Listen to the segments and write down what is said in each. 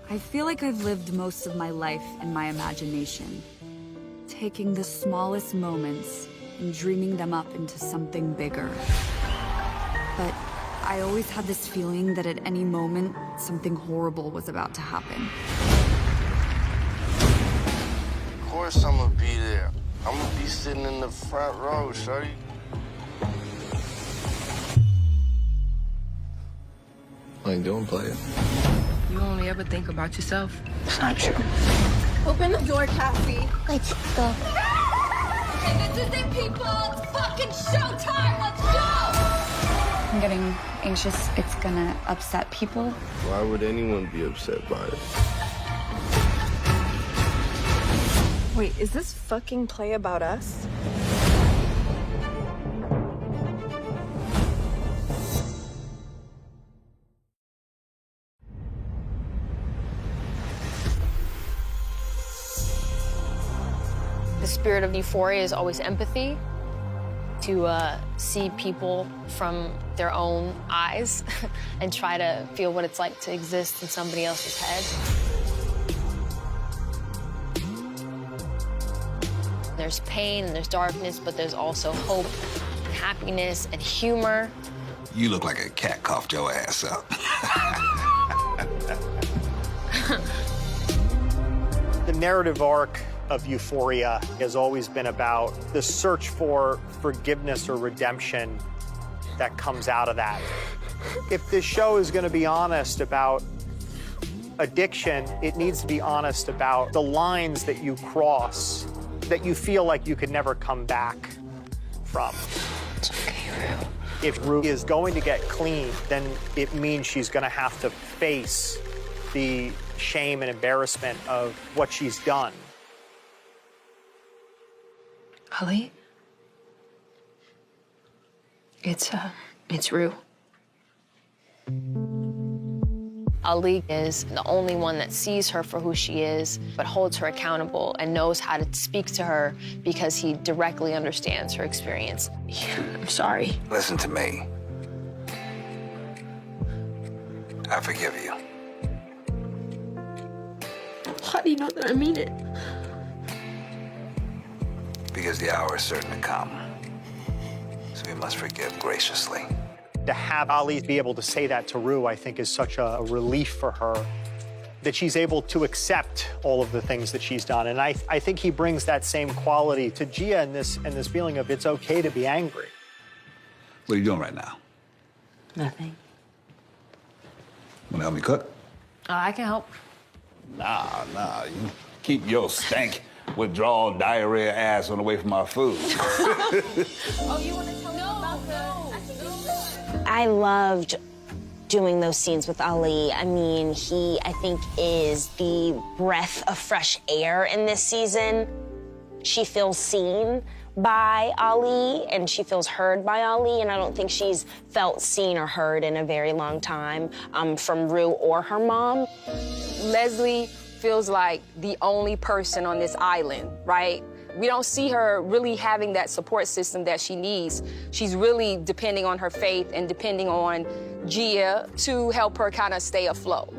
I feel like I've lived most of my life in my imagination, taking the smallest moments and dreaming them up into something bigger. But I always had this feeling that at any moment, something horrible was about to happen. Of course I'm gonna be there. I'm gonna be sitting in the front row, shorty. How you doing, player? You only ever think about yourself. It's not true. Open the door, Cassie. Let's go. Okay, this is it, people. It's fucking showtime. Let's go. I'm getting anxious. It's gonna upset people. Why would anyone be upset by it? Wait, is this fucking play about us? The spirit of Euphoria is always empathy, to see people from their own eyes and try to feel what it's like to exist in somebody else's head. There's pain and there's darkness, but there's also hope, and happiness, and humor. You look like a cat coughed your ass up. The narrative arc of Euphoria has always been about the search for forgiveness or redemption that comes out of that. If this show is going to be honest about addiction, it needs to be honest about the lines that you cross that you feel like you could never come back from. It's okay, Rue. If Rue is going to get clean, then it means she's going to have to face the shame and embarrassment of what she's done. Ali? It's Rue. Ali is the only one that sees her for who she is, but holds her accountable and knows how to speak to her because he directly understands her experience. I'm sorry. Listen to me. I forgive you. How do you know that I mean it? Because the hour is certain to come. So we must forgive graciously. To have Ali be able to say that to Rue, I think, is such a relief for her, that she's able to accept all of the things that she's done. And I think he brings that same quality to Gia and this feeling of it's okay to be angry. What are you doing right now? Nothing. Wanna help me cook? I can help. Nah. You keep your stank, withdrawal, diarrhea ass on away from our food. Oh, you want to tell me about the... I loved doing those scenes with Ali. I mean, he, I think, is the breath of fresh air in this season. She feels seen by Ali, and she feels heard by Ali, and I don't think she's felt seen or heard in a very long time from Rue or her mom. Leslie feels like the only person on this island, right? We don't see her really having that support system that she needs. She's really depending on her faith and depending on Gia to help her kind of stay afloat.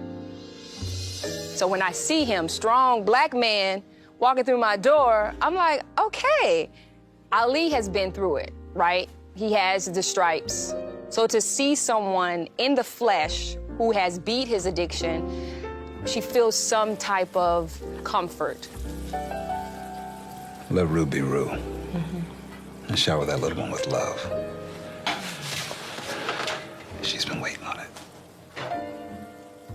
So when I see him, strong black man, walking through my door, I'm like, okay, Ali has been through it, right? He has the stripes. So to see someone in the flesh who has beat his addiction, she feels some type of comfort. Let Rue be Rue. And shower that little one with love. She's been waiting on it.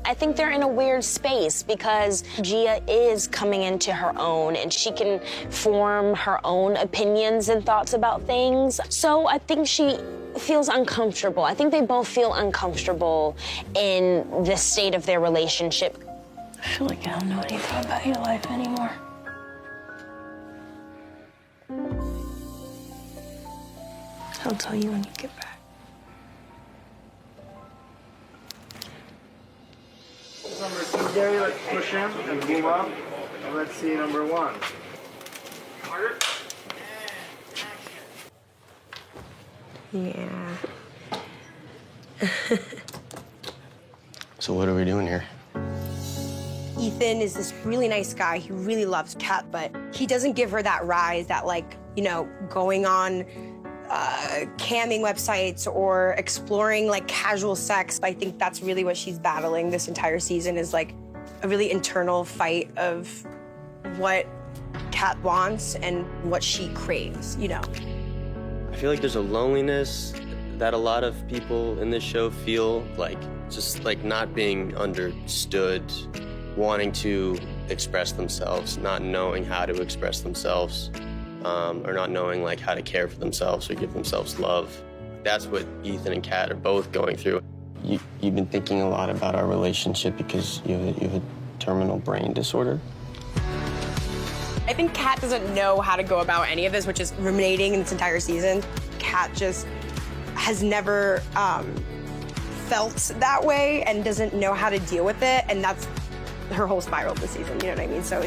I think they're in a weird space because Gia is coming into her own and she can form her own opinions and thoughts about things. So I think she feels uncomfortable. I think they both feel uncomfortable in the state of their relationship. I feel like I don't know anything about your life anymore. I'll tell you when you get back. Number 2, Gary, let's push him and move up. And let's see number 1. Yeah. So what are we doing here? Ethan is this really nice guy. He really loves Kat, but he doesn't give her that rise, that like, you know, going on camming websites or exploring like casual sex. I think that's really what she's battling this entire season, is like a really internal fight of what Kat wants and what she craves, you know. I feel like there's a loneliness that a lot of people in this show feel, like just like not being understood, wanting to express themselves, not knowing how to express themselves, or not knowing like how to care for themselves or give themselves love. That's what Ethan and Kat are both going through. You've been thinking a lot about our relationship because you have a terminal brain disorder. I think Kat doesn't know how to go about any of this, which is ruminating in this entire season. Kat just has never felt that way and doesn't know how to deal with it, and that's her whole spiral this season, you know what I mean? So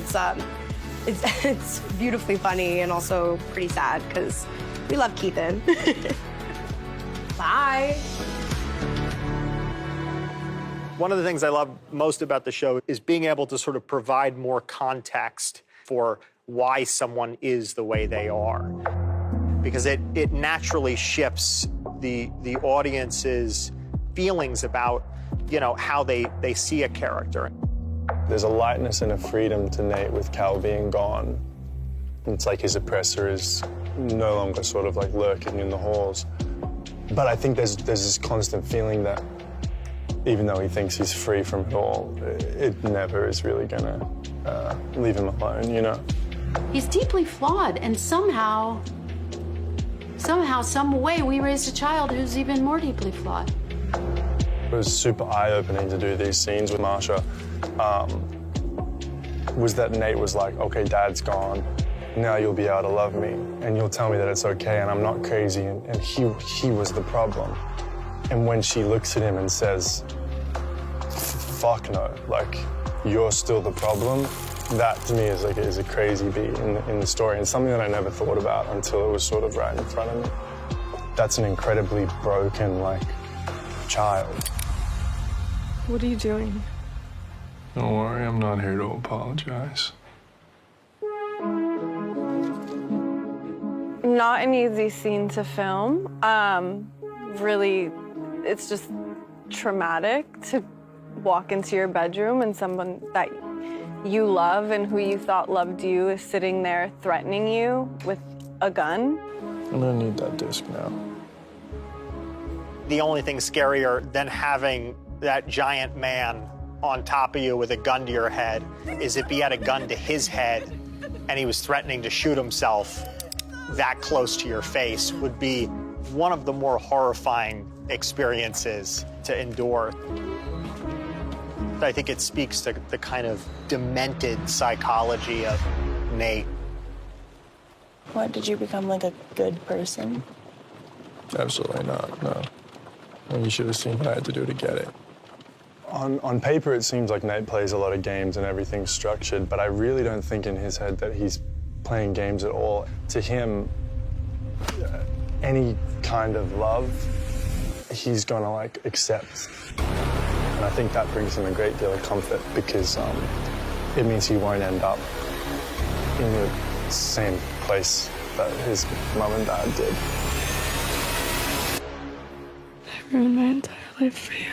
it's beautifully funny and also pretty sad because we love Keithan. Bye. One of the things I love most about the show is being able to sort of provide more context for why someone is the way they are. Because it naturally shifts the audience's feelings about, you know, how they see a character. There's a lightness and a freedom to Nate with Cal being gone. It's like his oppressor is no longer sort of like lurking in the halls. But I think there's this constant feeling that even though he thinks he's free from it all, it never is really gonna leave him alone, you know? He's deeply flawed, and somehow, some way, we raised a child who's even more deeply flawed. It was super eye-opening to do these scenes with Marsha. Was that Nate was like, okay, Dad's gone, now you'll be able to love me, and you'll tell me that it's okay, and I'm not crazy, and he was the problem. And when she looks at him and says, fuck no, like, you're still the problem, that to me is a crazy beat in the story, and something that I never thought about until it was sort of right in front of me. That's an incredibly broken, like, child. What are you doing? Don't worry, I'm not here to apologize. Not an easy scene to film. Really, it's just traumatic to walk into your bedroom and someone that you love and who you thought loved you is sitting there threatening you with a gun. I'm gonna need that disc now. The only thing scarier than having that giant man on top of you with a gun to your head is if he had a gun to his head and he was threatening to shoot himself that close to your face would be one of the more horrifying experiences to endure. I think it speaks to the kind of demented psychology of Nate. What, did you become like a good person? Absolutely not, no. You should have seen what I had to do to get it. On paper, it seems like Nate plays a lot of games and everything's structured, but I really don't think in his head that he's playing games at all. To him, any kind of love, he's gonna like accept. And I think that brings him a great deal of comfort because it means he won't end up in the same place that his mum and dad did. I ruined my entire life for you.